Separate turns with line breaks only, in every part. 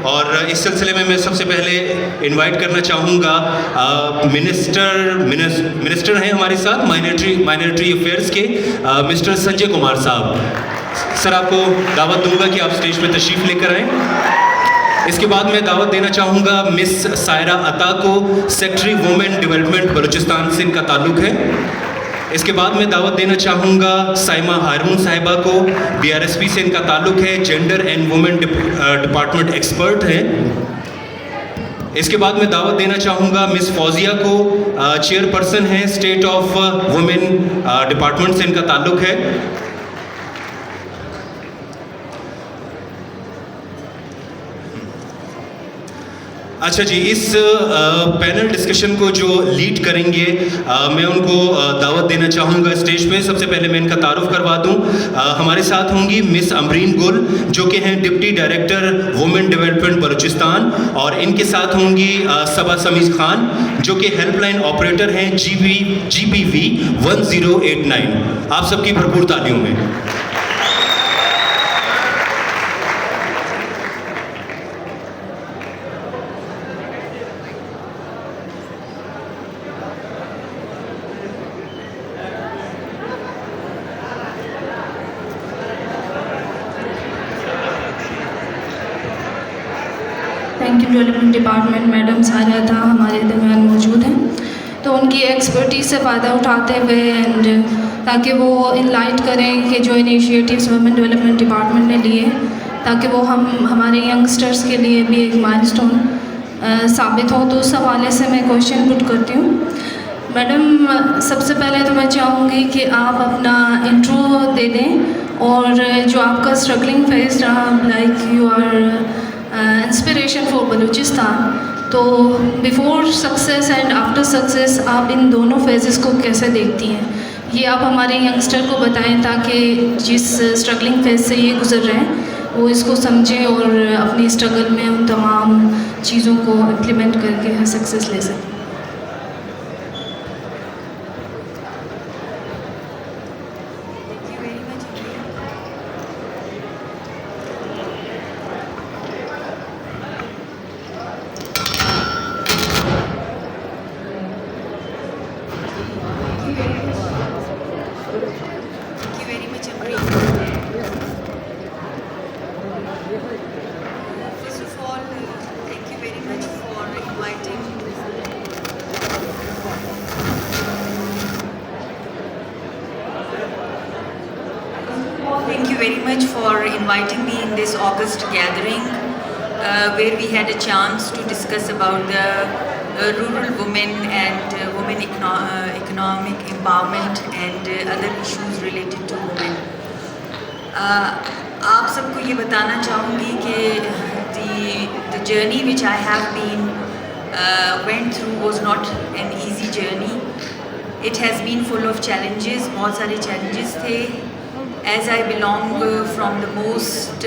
اور اس سلسلے میں سب سے پہلے انوائٹ کرنا چاہوں گا منسٹر ہیں ہمارے ساتھ مائنرٹی افیئرس کے مسٹر سنجے کمار صاحب. سر آپ کو دعوت دوں گا کہ آپ اسٹیج پہ تشریف لے کر آئیں. اس کے بعد میں دعوت دینا چاہوں گا مس سائرہ عطا کو, سیکٹری وومن ڈیولپمنٹ بلوچستان سے ان کا تعلق ہے. اس کے بعد میں دعوت دینا چاہوں گا سائمہ ہارون صاحبہ کو, BRSP سے ان کا تعلق ہے, gender and women department expert ہیں. اس کے بعد میں دعوت دینا چاہوں گا مس فوزیہ کو, چیئر پرسن ہیں اسٹیٹ آف وومن ڈپارٹمنٹ سے ان کا تعلق ہے. اچھا جی, اس پینل ڈسکشن کو جو لیڈ کریں گے میں ان کو دعوت دینا چاہوں گا اسٹیج پہ. سب سے پہلے میں ان کا تعارف کروا دوں. ہمارے ساتھ ہوں گی مس امرین گل جو کہ ہیں deputy director women development Balochistan, اور ان کے ساتھ ہوں گی صبا سمیز خان جو کہ ہیلپ لائن آپریٹر ہیں GBV 1089. آپ سب کی بھرپور تالیوں میں.
Thank you. Development department madam Saira عطا ہمارے درمیان موجود ہیں, تو ان کی ایکسپرٹیز سے فائدہ اٹھاتے ہوئے اینڈ تاکہ وہ انلائٹ کریں کہ جو انیشیٹیوز وومن ڈیولپمنٹ ڈپارٹمنٹ نے لیے تاکہ وہ ہمارے ینگسٹرس کے لیے بھی ایک مائل اسٹون ثابت ہو, تو اس حوالے سے میں کویشچن پٹ کرتی ہوں. میڈم, سب سے پہلے تو میں چاہوں گی کہ آپ اپنا انٹرو دے دیں اور جو آپ کا اسٹرگلنگ فیز رہا, like you are inspiration for Balochistan, تو before success and after success آپ ان دونوں فیزز کو کیسے دیکھتی ہیں, یہ آپ ہمارے ینگسٹر کو بتائیں تاکہ جس اسٹرگلنگ فیز سے یہ گزر رہے ہیں وہ اس کو سمجھیں اور اپنی اسٹرگل میں ان تمام چیزوں کو امپلیمنٹ کر کے سکسیس لے سکیں.
Thank you very much for inviting me in this August gathering where we had a chance to discuss about the rural women and women economic empowerment and other issues related to women. آپ سب کو یہ بتانا چاہوں گی کہ the journey which I have been went through was not an easy journey. It has been full of challenges, بہت سارے challenges تھے. As I belong from the most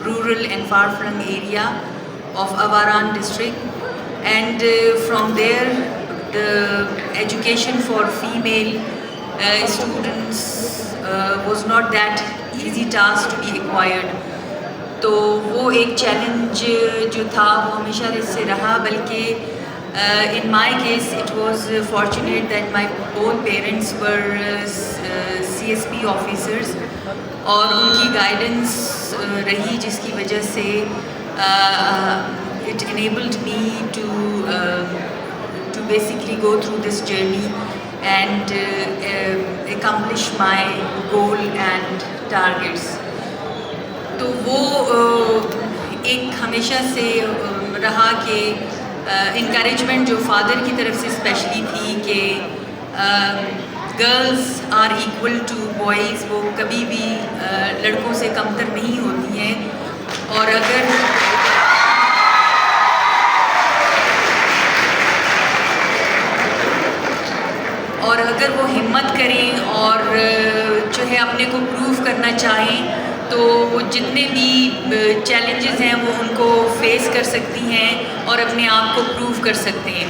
rural and far-flung area of Awaran district, and from there the education for female students was not that easy task to be acquired. تو وہ ایک challenge جو تھا وہ ہمیشہ سے رہا, بلکہ in my case it was fortunate that my both parents were CSP officers اور ان کی گائیڈنس رہی جس کی وجہ سے it enabled me to basically go through this journey and accomplish my goal and targets. تو وہ ایک ہمیشہ سے رہا کہ انکریجمنٹ جو فادر کی طرف سے اسپیشلی تھی کہ girls are equal to boys, وہ کبھی بھی لڑکوں سے کمتر نہیں ہوتی ہیں, اور اگر وہ ہمت کریں اور جو ہے اپنے کو پروف کرنا چاہیں تو وہ جتنے بھی چیلنجز ہیں وہ ان کو فیس کر سکتی ہیں اور اپنے آپ کو پروف کر سکتے ہیں.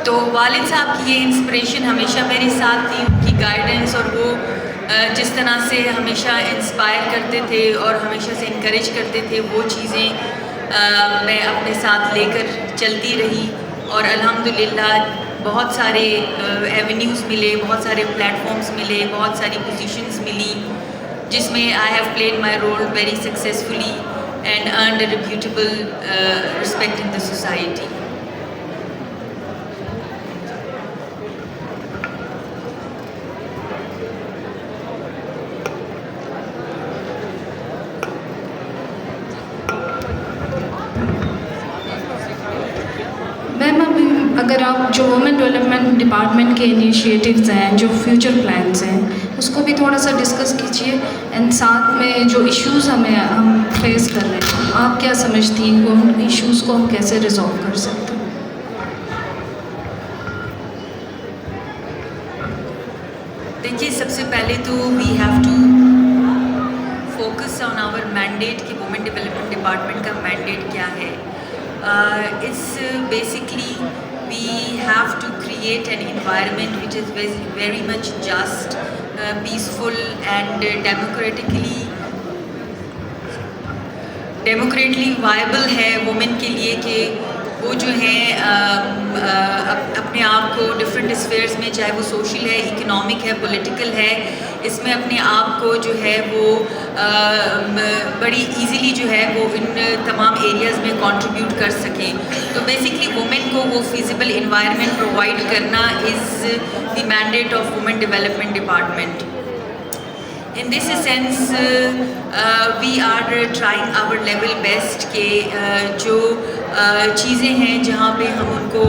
تو والد صاحب کی یہ انسپریشن ہمیشہ میرے ساتھ تھی, ان کی گائیڈنس, اور وہ جس طرح سے ہمیشہ انسپائر کرتے تھے اور ہمیشہ سے انکریج کرتے تھے، وہ چیزیں میں اپنے ساتھ لے کر چلتی رہی، اور الحمدللہ بہت سارے ایونیوز ملے، بہت سارے پلیٹفارمز ملے، بہت ساری پوزیشنز ملی، جس میں I have played my role very successfully and earned a reputable respect in the society.
Ma'am ابھی اگر آپ جو وومن ڈیولپمنٹ ڈپارٹمنٹ کے انیشیٹیوز ہیں، جو فیوچر پلانس ہیں، اس کو بھی تھوڑا سا ڈسکس کیجیے، اینڈ ساتھ میں جو ایشوز ہم فیس کر رہے ہیں، آپ کیا سمجھتی ہیں ان ایشوز کو ہم کیسے ریزالو کر سکتے ہیں؟
دیکھیے، سب سے پہلے تو we have to focus on our mandate کہ وومن ڈیولپمنٹ ڈپارٹمنٹ کا مینڈیٹ کیا ہے. It's basically we have to create an environment which is very much just, peaceful and democratically viable ہے وومن کے لیے کہ وہ جو ہیں اپنے آپ کو ڈفرینٹ اسفیئرس میں، چاہے وہ سوشل ہے، اکنامک ہے، پولیٹیکل ہے، اس میں اپنے آپ کو جو ہے وہ بڑی ایزیلی جو ہے وہ ان تمام ایریاز میں کنٹریبیوٹ کر سکیں. تو بیسکلی وومن کو وہ فیزیبل انوائرمنٹ پرووائڈ کرنا is the mandate of women development department. In this sense, we are trying our level best کہ جو چیزیں ہیں جہاں پہ ہم ان کو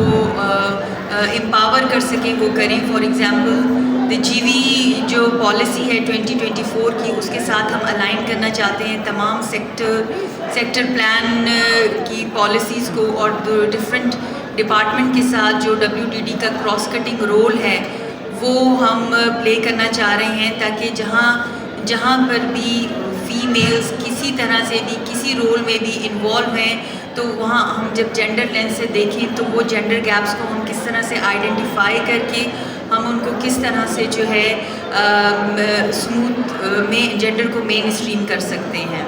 امپاور کر سکیں وہ کریں. فار ایگزامپل جی وی جو پالیسی ہے 2024 کی، اس کے ساتھ ہم الائن کرنا چاہتے ہیں تمام سیکٹر پلان کی پالیسیز کو، اور ڈفرینٹ ڈپارٹمنٹ کے ساتھ جو WDD کا کراس کٹنگ رول ہے وہ ہم پلے کرنا چاہ رہے ہیں، تاکہ جہاں پر بھی فیمیلز کسی طرح سے بھی کسی رول میں بھی انوالو ہیں، تو وہاں ہم جب جینڈر لینس سے دیکھیں تو وہ جینڈر گیپس کو ہم کس طرح سے آئیڈینٹیفائی کر کے ہم ان کو کس طرح سے جو ہے اسموتھ میں جینڈر کو مین اسٹریم کر سکتے ہیں.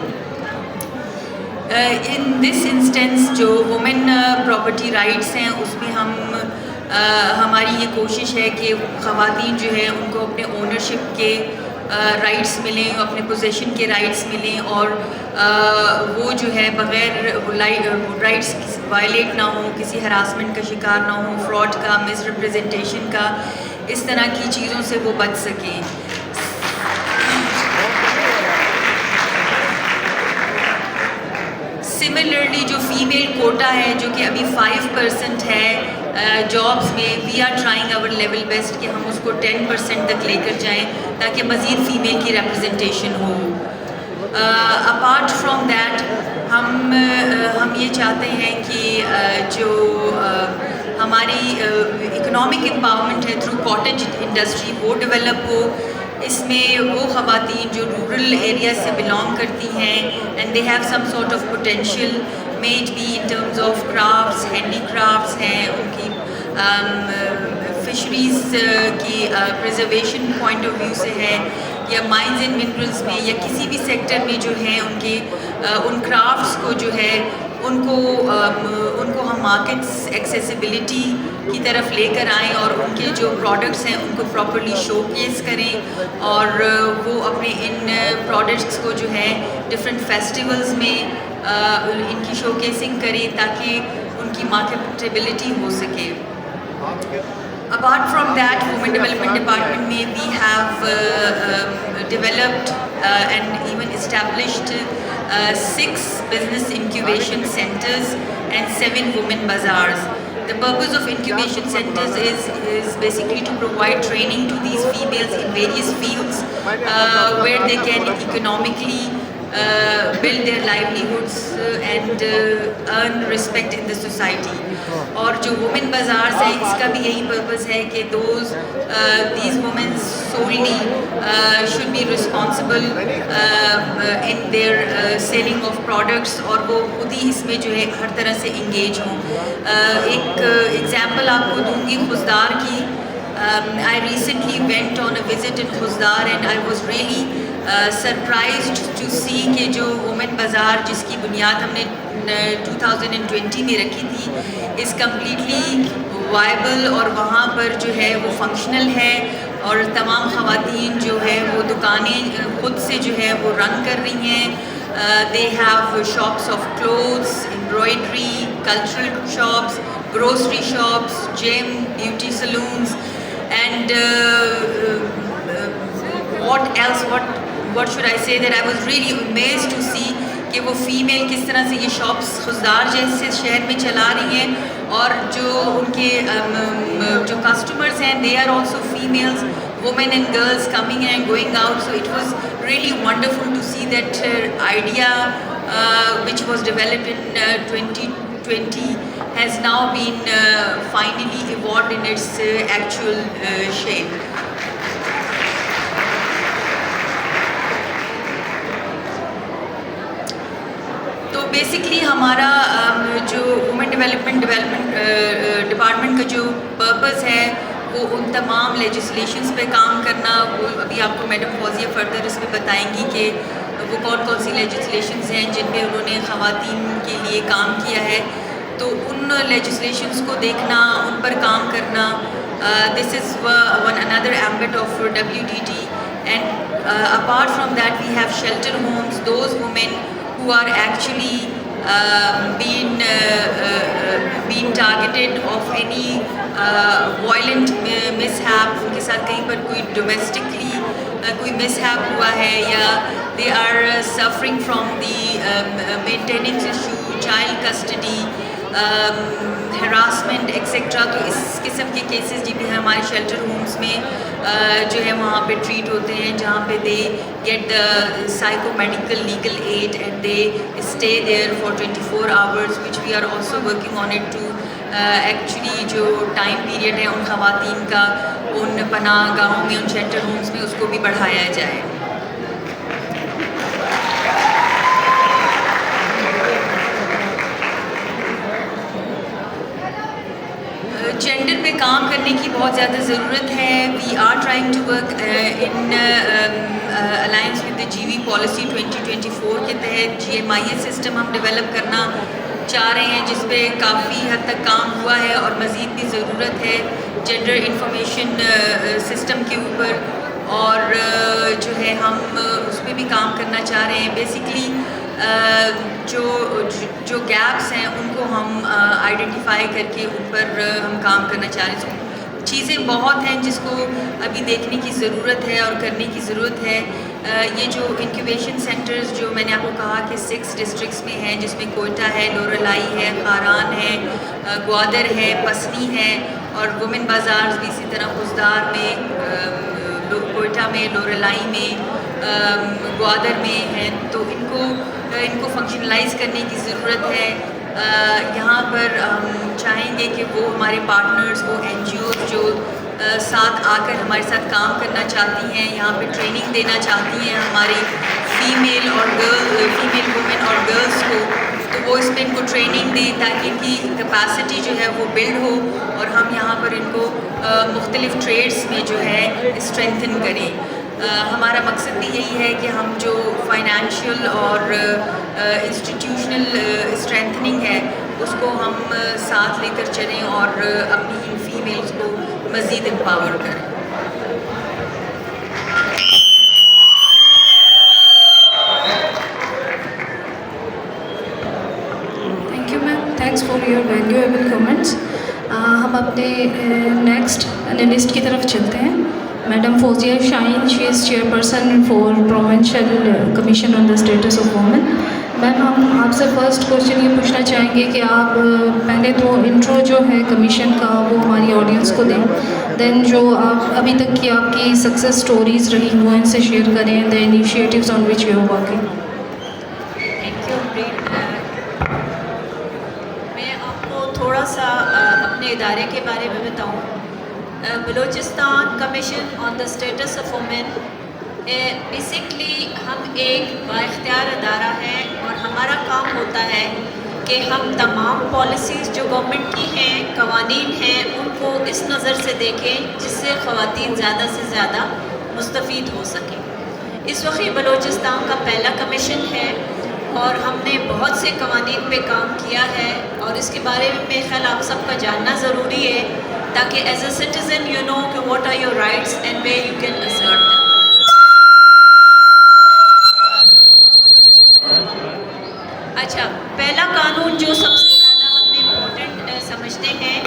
ان دس انسٹنس جو وومن پراپرٹی رائٹس ہیں، اس میں ہماری یہ کوشش ہے کہ خواتین جو ہیں ان کو اپنے اونرشپ کے رائٹس ملیں، اپنے پوزیشن کے رائٹس ملیں، اور وہ جو ہے بغیر رائٹس وائلیٹ نہ ہوں، کسی ہراسمنٹ کا شکار نہ ہوں، فراڈ کا، مس ریپرزنٹیشن کا، اس طرح کی چیزوں سے وہ بچ سکیں. سملرلی جو فیمیل کوٹا ہے، جو کہ ابھی 5% ہے جابس میں، we are trying our level best کہ ہم اس کو 10% تک لے کر جائیں تاکہ مزید فیمیل کی representation who. Apart from that ہم یہ چاہتے ہیں کہ جو ہماری اکنامک امپاورمنٹ ہے تھرو کاٹیج انڈسٹری وہ ڈیولپ ہو. اس میں وہ خواتین جو رورل ایریا سے بلانگ کرتی ہیں and they have some sort of potential, may it be in terms of crafts, handicrafts ہیں، ان کی فشریز کی پریزرویشن پوائنٹ آف ویو سے ہے، یا مائنز اینڈ منرلس میں، یا کسی بھی سیکٹر میں جو ہیں ان کرافٹس کو جو ہے ان کو ہم مارکیٹس ایکسیسیبلٹی کی طرف لے کر آئیں، اور ان کے جو پروڈکٹس ہیں ان کو پراپرلی شو کیس کریں، اور وہ اپنے ان پروڈکٹس کو جو ہے ڈفرینٹ فیسٹیولز میں ان کی شو کیسنگ کریں تاکہ ان کی مارکیٹیبلٹی ہو سکے. Apart from that, Women Development Department میں we have developed and even established 6 business incubation centers and 7 women bazaars. The purpose of incubation centers is basically to provide training to these females in various fields where they can economically build their livelihoods and earn respect in the society. اور جو women بازارز ہیں اس کا بھی یہی purpose ہے کہ these women solely should be responsible in their selling of products، اور وہ خود ہی اس میں جو ہے ہر طرح سے انگیج ہوں. ایک ایگزامپل آپ کو دوں گی خضدار کی. I recently went on a visit in Khuzdar and I was really surprised to see کہ جو وومن بازار جس کی بنیاد ہم نے 2020 میں رکھی تھی is completely viable اور وہاں پر جو ہے وہ فنکشنل ہے اور تمام خواتین جو ہے وہ دکانیں خود سے جو ہے وہ رن کر رہی ہیں. They have shops of clothes, embroidery, cultural shops, grocery shops, gym, beauty saloons, and what else? What should I say? That I was really amazed to see کہ وہ فیمیل کس طرح سے یہ شاپس خزدار جیسے شہر میں چلا رہی ہیں اور جو ان کے جو کسٹمرز ہیں they are also females, women and girls coming and going out. So it was really wonderful to see that idea which was developed in 2020 has now been finally evolved in its actual shape. تو basically ہمارا جو women development department کا جو purpose ہے وہ ان تمام legislations پہ کام کرنا. وہ ابھی آپ کو میڈم فوزیہ فردر اس میں بتائیں گی کہ وہ کون سی لیجسلیشنز ہیں جن پہ انہوں نے خواتین کے لیے کام کیا ہے. تو ان لیجسلیشنس کو دیکھنا, ان پر کام کرنا, دس از ون اندر ambit of WDT. And apart from that we have shelter homes, those women who are actually being targeted of any violent mishap. ان کے ساتھ کہیں پر کوئی ڈومیسٹکلی کوئی mishap ہوا ہے یا they are suffering from the maintenance issue, child custody, harassment etc. تو اس قسم کے کیسز جی بھی ہمارے شیلٹر ہومز میں جو ہے وہاں پہ ٹریٹ ہوتے ہیں, جہاں پہ they get the psycho medical legal aid and they stay there for 24 hours which we are also working on it to actually جو ٹائم پیریڈ ہے ان خواتین کا ان پناہ گاہوں میں, ان شیلٹر ہومز میں, اس کو بھی بڑھایا جائے. جینڈر پہ کام کرنے کی بہت زیادہ ضرورت ہے. We are trying to work in alliance with the GV policy 2024 کے تحت GMIS سسٹم ہم ڈیولپ کرنا چاہ رہے ہیں جس پہ کافی حد تک کام ہوا ہے اور مزید بھی ضرورت ہے جینڈر انفارمیشن سسٹم کے اوپر, اور جو ہے ہم اس پہ بھی کام کرنا چاہ رہے ہیں. بیسکلی جو گیپس ہیں ان کو ہم آئیڈینٹیفائی کر کے ان پر ہم کام کرنا چاہ رہے ہیں. چیزیں بہت ہیں جس کو ابھی دیکھنے کی ضرورت ہے اور کرنے کی ضرورت ہے. یہ جو انکیوبیشن سینٹرز جو میں نے آپ کو کہا کہ 6 ڈسٹرکٹس میں ہیں, جس میں کوئٹہ ہے, لوریلائی ہے, خاران ہے, گوادر ہے, پسنی ہے, اور وومن بازارز بھی اسی طرح خزدار میں, کوئٹہ میں, لوریلائی میں, گوادر میں ہیں. تو ان کو فنکشنلائز کرنے کی ضرورت ہے. یہاں پر ہم چاہیں گے کہ وہ ہمارے پارٹنرز, وہ NGOز جو ساتھ آ کر ہمارے ساتھ کام کرنا چاہتی ہیں, یہاں پہ ٹریننگ دینا چاہتی ہیں ہماری فیمیل وومن اور گرلس کو, تو وہ اس پہ ان کو ٹریننگ دیں تاکہ ان کی کیپیسٹی جو ہے وہ بلڈ ہو اور ہم یہاں پر ان کو مختلف ٹریڈس میں جو ہے اسٹرینتھن کریں. ہمارا مقصد بھی یہی ہے کہ ہم جو فائنینشیل اور انسٹیٹیوشنل اسٹرینتھننگ ہے اس کو ہم ساتھ لے کر چلیں اور اپنی ان فیمیلز کو مزید امپاور کریں.
Thank you ma'am, thanks for your valuable comments. ہم اپنے نیکسٹ انالسٹ کی طرف چلتے ہیں. Madam Fauzia Shaheen, she is chairperson for provincial commission on the status of women. Ma'am ہم آپ سے فرسٹ کوشچن یہ پوچھنا چاہیں گے کہ آپ پہلے تو انٹرو جو ہے کمیشن کا وہ ہماری آڈینس کو دیں, دین جو آپ ابھی تک کی آپ کی سکسیس اسٹوریز رہی وہ ان سے شیئر کریں, the initiatives on which you are working.
Thank you. میں آپ کو تھوڑا سا اپنے ادارے کے بارے میں بتاؤں. Balochistan commission on the status of women basically ہم ایک بااختیار ادارہ ہیں اور ہمارا کام ہوتا ہے کہ ہم تمام پالیسیز جو گورنمنٹ کی ہیں، قوانین ہیں، ان کو اس نظر سے دیکھیں جس سے خواتین زیادہ سے زیادہ مستفید ہو سکیں۔ اس وقت یہ بلوچستان کا پہلا کمیشن ہے اور ہم نے بہت سے قوانین پہ کام کیا ہے، اور اس کے بارے میں میرے خیال آپ سب کا جاننا ضروری ہے تاکہ as a citizen you know کہ what are your rights and where you can assert them. اچھا، پہلا قانون جو سب سے زیادہ ہم نے امپورٹنٹ سمجھتے ہیں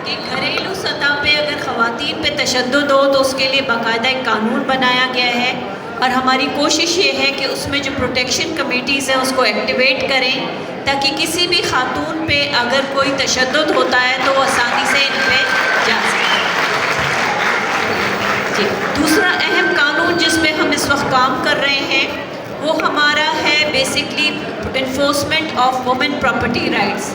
کہ گھریلو سطح پہ اگر خواتین پہ تشدد ہو تو اس کے لیے باقاعدہ ایک قانون بنایا گیا ہے، اور ہماری کوشش یہ ہے کہ اس میں جو پروٹیکشن کمیٹیز ہیں اس کو ایکٹیویٹ کریں تاکہ کسی بھی خاتون پہ اگر کوئی تشدد ہوتا ہے تو وہ آسانی سے ان پہ جا سکے۔ جی، دوسرا اہم قانون جس پہ ہم اس وقت کام کر رہے ہیں وہ ہمارا ہے basically enforcement of women property rights,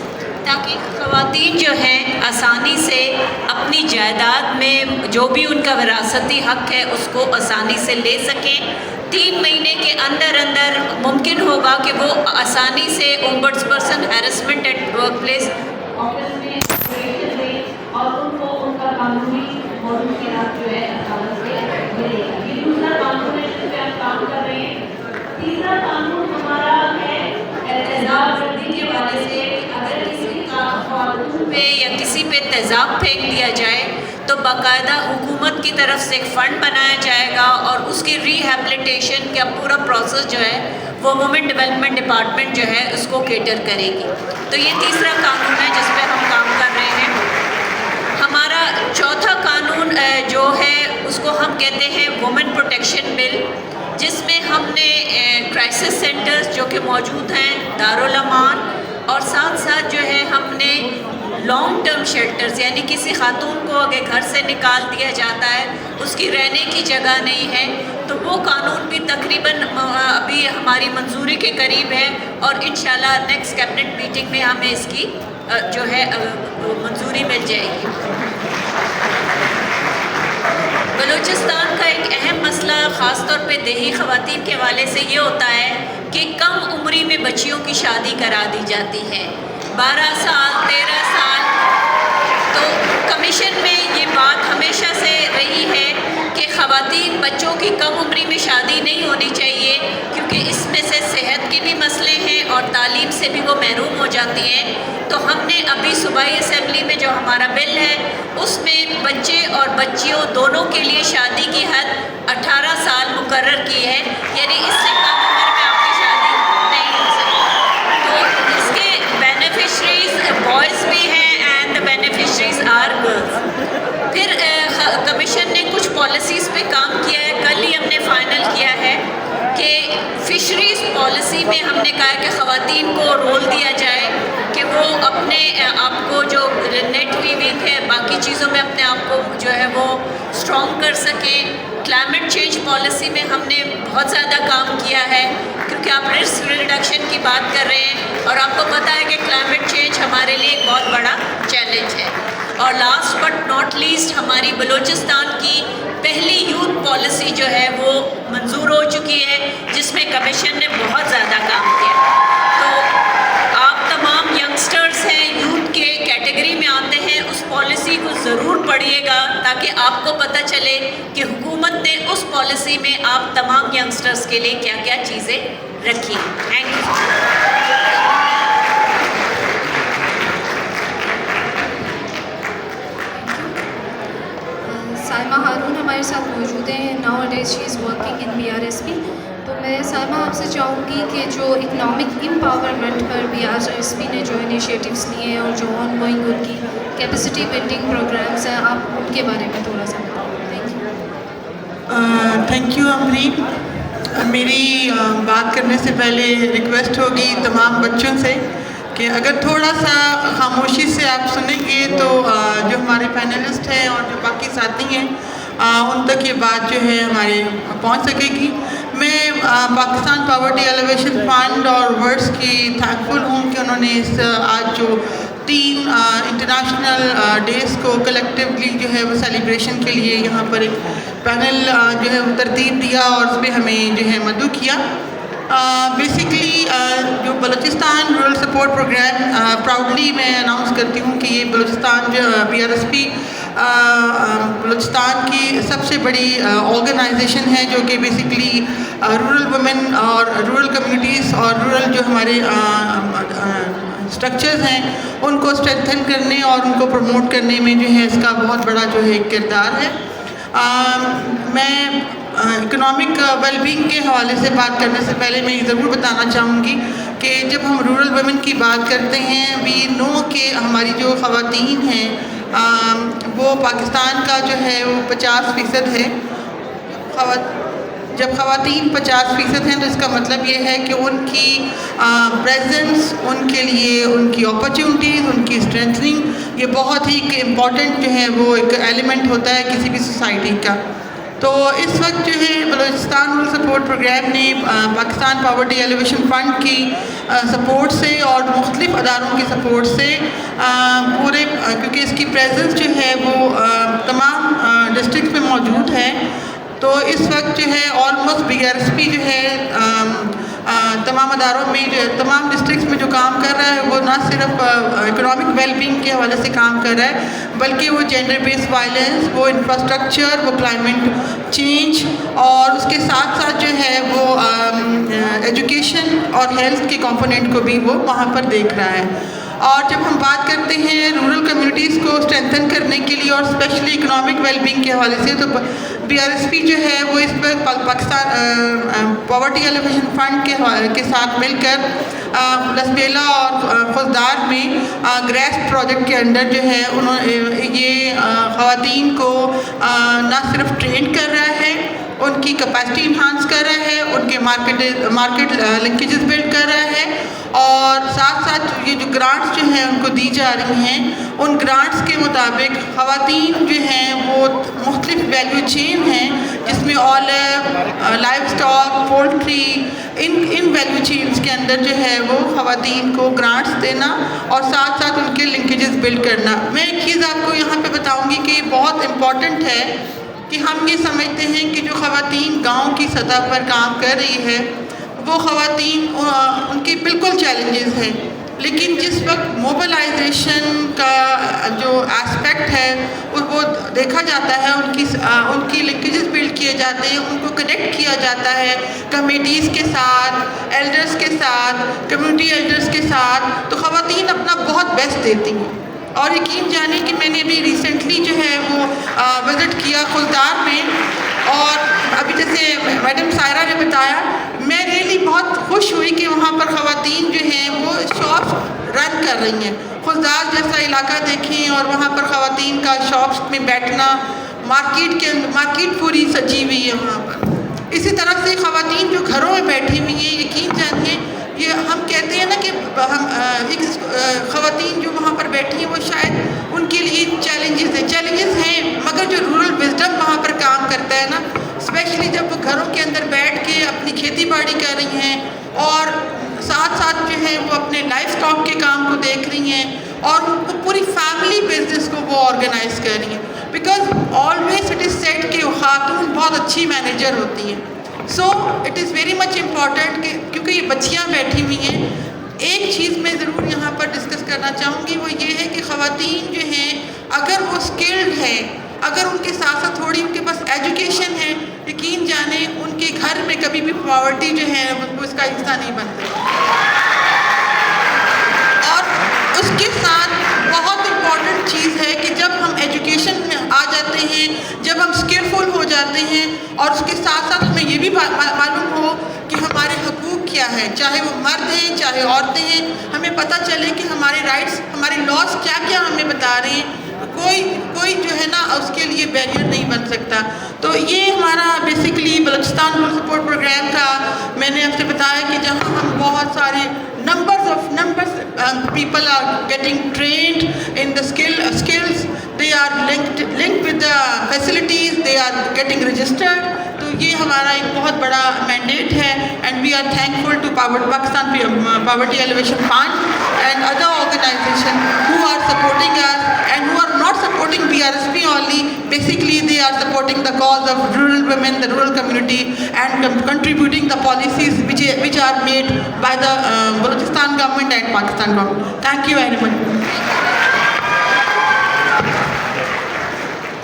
تاکہ خواتین جو ہیں آسانی سے اپنی جائیداد میں جو بھی ان کا وراثتی حق ہے اس کو آسانی سے لے سکیں۔ 3 مہینے کے اندر اندر ممکن ہوگا کہ وہ آسانی سے ombudsperson harassment at workplace office میں دیں اور ان کو ان کا قانونی موضوع کے رات جو ہے عدالت سے ملے گا۔ یہ دوسرا قانون ہے جس پہ ہم کام کر رہے ہیں۔ تیسرا قانون ہمارا ہے احتجاج کرنے کے حوالے سے، اگر کسی کا خاتون پہ یا کسی پہ تیزاب پھینک دیا جائے تو باقاعدہ حکومت کی طرف سے ایک فنڈ بنایا جائے گا اور اس کی ریہیبلیٹیشن کا پورا پروسیس جو ہے وہ وومن ڈیولپمنٹ ڈپارٹمنٹ جو ہے اس کو کیٹر کرے گی۔ تو یہ تیسرا قانون ہے جس پہ ہم کام کر رہے ہیں۔ ہمارا چوتھا قانون جو ہے اس کو ہم کہتے ہیں وومن پروٹیکشن بل، جس میں ہم نے کرائسس سینٹرز جو کہ موجود ہیں دارالامان، اور ساتھ ساتھ جو ہے ہم نے لانگ ٹرم شیلٹرز، یعنی کسی خاتون کو اگر گھر سے نکال دیا جاتا ہے اس کی رہنے کی جگہ نہیں ہے تو وہ قانون بھی تقریباً ابھی ہماری منظوری کے قریب ہے، اور انشاءاللہ نیکسٹ کیبنٹ میٹنگ میں ہمیں اس کی جو ہے منظوری مل جائے گی۔ بلوچستان کا ایک اہم مسئلہ خاص طور پہ دیہی خواتین کے حوالے سے یہ ہوتا ہے کہ کم عمری میں بچیوں کی شادی کرا دی جاتی ہے، 12 سال 13 سال۔ تو کمیشن میں یہ بات ہمیشہ سے رہی ہے کہ خواتین بچوں کی کم عمری میں شادی نہیں ہونی چاہیے، کیونکہ اس میں سے صحت کے بھی مسئلے ہیں اور تعلیم سے بھی وہ محروم ہو جاتی ہیں۔ تو ہم نے ابھی صوبائی اسمبلی میں جو ہمارا بل ہے اس میں بچے اور بچیوں دونوں کے لیے شادی کی حد 18 سال مقرر کی ہے، یعنی اس سے کم عمر میں آپ کی شادی نہیں ہو سکتی۔ تو اس کے بینیفیشریز بوائز بھی ہیں and the beneficiaries are girls. پھر کمیشن نے کچھ پالیسیز پہ کام کیا ہے، کل ہی ہم نے فائنل کیا ہے کہ فشریز پالیسی میں ہم نے کہا کہ خواتین کو رول دیا جائے کہ وہ اپنے آپ کو جو نیٹ ویونگ ہے باقی چیزوں میں اپنے آپ کو جو ہے وہ اسٹرانگ کر سکیں۔ کلائمیٹ چینج پالیسی میں ہم نے بہت زیادہ کام کیا ہے کیونکہ آپ رسک ریڈکشن کی بات کر رہے ہیں اور آپ کو پتہ ہے کہ کلائمیٹ چینج ہمارے لیے ایک بہت بڑا چیلنج ہے۔ اور لاسٹ بٹ ناٹ لیسٹ ہماری بلوچستان کی پہلی یوتھ پالیسی جو ہے وہ منظور ہو چکی ہے، جس میں کمیشن نے بہت زیادہ کام کیا۔ تو آپ تمام ینگسٹرز ہیں، یوتھ کے کیٹیگری میں آتے ہیں، اس پالیسی کو ضرور پڑھیے گا تاکہ آپ کو پتہ چلے کہ حکومت نے اس پالیسی میں آپ تمام ینگسٹرز کے لیے کیا کیا چیزیں رکھی ہیں۔ Thank you.
سائمہ ہارون ہمارے ساتھ موجود ہیں، nowadays she is working in BRSP۔ تو میں سائمہ آپ سے چاہوں گی کہ جو اکنامک امپاورمنٹ پر BRSP نے جو انیشیٹیوز لیے ہیں اور جو آن گوئنگ ان کی کیپیسٹی بلڈنگ پروگرامس ہیں، آپ ان کے بارے میں تھوڑا سا بتائیں۔
تھینک یو امرین۔ میری بات کرنے سے پہلے ریکویسٹ ہوگی تمام بچوں سے کہ اگر تھوڑا سا خاموشی سے آپ سنیں گے تو جو ہمارے پینلسٹ ہیں اور جو باقی ساتھی ہیں ان تک یہ بات جو ہے ہمارے پہنچ سکے گی۔ میں پاکستان پاورٹی ایلیویشن فنڈ اور ورڈس کی تھینکفل ہوں کہ انہوں نے اس آج جو 3 انٹرنیشنل ڈیز کو کلیکٹیولی جو ہے وہ سیلیبریشن کے لیے یہاں پر ایک پینل جو ہے وہ ترتیب دیا اور اس پہ ہمیں جو ہے مدعو کیا۔ بیسکلی جو Balochistan rural support program proudly میں اناؤنس کرتی ہوں کہ یہ بلوچستان جو BRSP بلوچستان کی سب سے بڑی آرگنائزیشن ہے جو کہ بیسکلی رورل وومن اور رورل کمیونٹیز اور رورل جو ہمارے اسٹرکچرز ہیں ان کو اسٹرینتھن کرنے اور ان کو پروموٹ کرنے میں جو ہے اس کا بہت بڑا جو ہے کردار ہے. میں اکنامک ویل بینگ کے حوالے سے بات کرنے سے پہلے میں یہ ضرور بتانا چاہوں گی کہ جب ہم رورل ویمن کی بات کرتے ہیں وی نو کہ ہماری جو خواتین ہیں وہ پاکستان کا جو ہے وہ 50% ہے. جب خواتین 50% ہیں تو اس کا مطلب یہ ہے کہ ان کی پریزنس، ان کے لیے ان کی اپرچونیٹیز، ان کی اسٹرینتھننگ یہ بہت ہی امپورٹنٹ جو ہے وہ ایک ایلیمنٹ ہوتا ہے کسی بھی سوسائٹی کا. تو اس وقت جو ہے بلوچستان رورل سپورٹ پروگرام نے پاکستان پاورٹی ایلیویشن فنڈ کی سپورٹ سے اور مختلف اداروں کی سپورٹ سے پورے کیونکہ اس کی پریزنس جو ہے وہ تمام ڈسٹرکٹس میں موجود ہے تو اس وقت جو ہے آلموسٹ BRSP جو ہے تمام اداروں میں تمام ڈسٹرکٹس میں جو کام کر رہا ہے وہ نہ صرف اکنامک ویل بینگ کے حوالے سے کام کر رہا ہے بلکہ وہ جینڈر بیس وائلنس، وہ انفراسٹرکچر، وہ کلائمیٹ چینج اور اس کے ساتھ ساتھ جو ہے وہ ایجوکیشن اور ہیلتھ کے کمپوننٹ کو بھی وہ وہاں پر دیکھ رہا ہے. اور جب ہم بات کرتے ہیں رورل کمیونٹیز کو اسٹرینتھن کرنے کے لیے اور اسپیشلی اکنامک ویل بینگ کے حوالے سے تو BRSP جو ہے وہ اس پر پاکستان پاورٹی ایلیویشن فنڈ کے ساتھ مل کر لسبیلا اور خزدار میں گریس پروجیکٹ کے انڈر جو ہے یہ خواتین کو نہ صرف ٹرین کر رہا ہے، ان کی کیپیسٹی انہانس کر رہا ہے، ان کے مارکیٹ لنکیجز بلڈ کر رہا ہے اور ساتھ ساتھ یہ جو گرانٹس جو ہیں ان کو دی جا رہی ہیں ان گرانٹس کے مطابق خواتین جو ہیں وہ مختلف ویلیو چین ہیں جس میں آلو، لائف اسٹاک، پولٹری ان ویلیو چینز کے اندر جو ہے وہ خواتین کو گرانٹس دینا اور ساتھ ساتھ ان کے لنکیجز بلڈ کرنا. میں ایک چیز آپ کو یہاں پہ بتاؤں گی کہ یہ بہت امپورٹنٹ ہے کہ ہم یہ سمجھتے ہیں کہ جو خواتین گاؤں کی سطح پر کام کر رہی ہے وہ خواتین ان کی بالکل چیلنجز ہیں لیکن جس وقت موبلائزیشن کا جو اسپیکٹ ہے وہ دیکھا جاتا ہے ان کی لنکیجز بلڈ کیے جاتے ہیں، ان کو کنیکٹ کیا جاتا ہے کمیٹیز کے ساتھ، ایلڈرز کے ساتھ، کمیونٹی ایلڈرز کے ساتھ تو خواتین اپنا بہت بیسٹ دیتی ہیں. اور یقین جانے کہ میں نے ابھی ریسنٹلی جو ہے وہ وزٹ کیا خلدار میں اور ابھی جیسے میڈم سائرہ نے بتایا میں ریئلی بہت خوش ہوئی کہ وہاں پر خواتین جو ہیں وہ شاپس رن کر رہی ہیں. خلدار جیسا علاقہ دیکھیں اور وہاں پر خواتین کا شاپس میں بیٹھنا، مارکیٹ پوری سجی ہوئی ہے وہاں پر. اسی طرح سے خواتین جو گھروں میں بیٹھی ہوئی ہیں یقین جانیے یہ ہم کہتے ہیں نا کہ ہم خواتین جو وہاں پر بیٹھی ہیں وہ شاید ان کے لیے چیلنجز ہیں مگر جو رورل وزڈم وہاں پر کام کرتا ہے نا اسپیشلی جب وہ گھروں کے اندر بیٹھ کے اپنی کھیتی باڑی کر رہی ہیں اور ساتھ ساتھ جو ہے وہ اپنے لائف اسٹاک کے کام کو دیکھ رہی ہیں اور وہ پوری فیملی بزنس کو وہ آرگنائز کر رہی ہیں because always it is set کہ خاتون بہت اچھی مینیجر ہوتی ہیں. So it is very much important کہ کیونکہ یہ بچیاں بیٹھی ہوئی ہیں ایک چیز میں ضرور یہاں پر ڈسکس کرنا چاہوں گی وہ یہ ہے کہ خواتین جو ہیں اگر وہ اسکلڈ ہیں، اگر ان کے ساتھ ساتھ تھوڑی ان کے پاس ایجوکیشن ہے یقین جانیں ان کے گھر میں کبھی بھی پاورٹی جو ہے وہ اس کا حصہ نہیں بنتا. اور اس کے ساتھ بہت امپورٹنٹ چیز ہے کہ جب ہم ایجوکیشن میں آ جاتے ہیں، جب ہم اسکلفل ہو جاتے ہیں اور اس کے ساتھ ساتھ ہمیں یہ بھی معلوم ہو کہ ہمارے حقوق کیا ہے، چاہے وہ مرد ہیں چاہے عورتیں ہیں، ہمیں پتہ چلے کہ ہمارے رائٹس، ہمارے لاس کیا کیا ہمیں بتا رہے ہیں. کوئی جو ہے نا اس کے لیے بیریئر نہیں بن سکتا. تو یہ ہمارا basically Balochistan rural support program کا میں نے آپ سے بتایا کہ جہاں ہم بہت سارے numbers people are getting trained in the skills, they are linked with the facilities, they are getting registered. تو یہ ہمارا ایک بہت بڑا مینڈیٹ ہے and we are thankful to Pakistan Poverty Alleviation Fund and other organizations who are supporting us and who are not supporting BRSP only. Basically they are supporting the cause of rural women, the rural community and contributing the policies which which are made by the Balochistan government and Pakistan government. Thank you very much.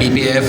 PPF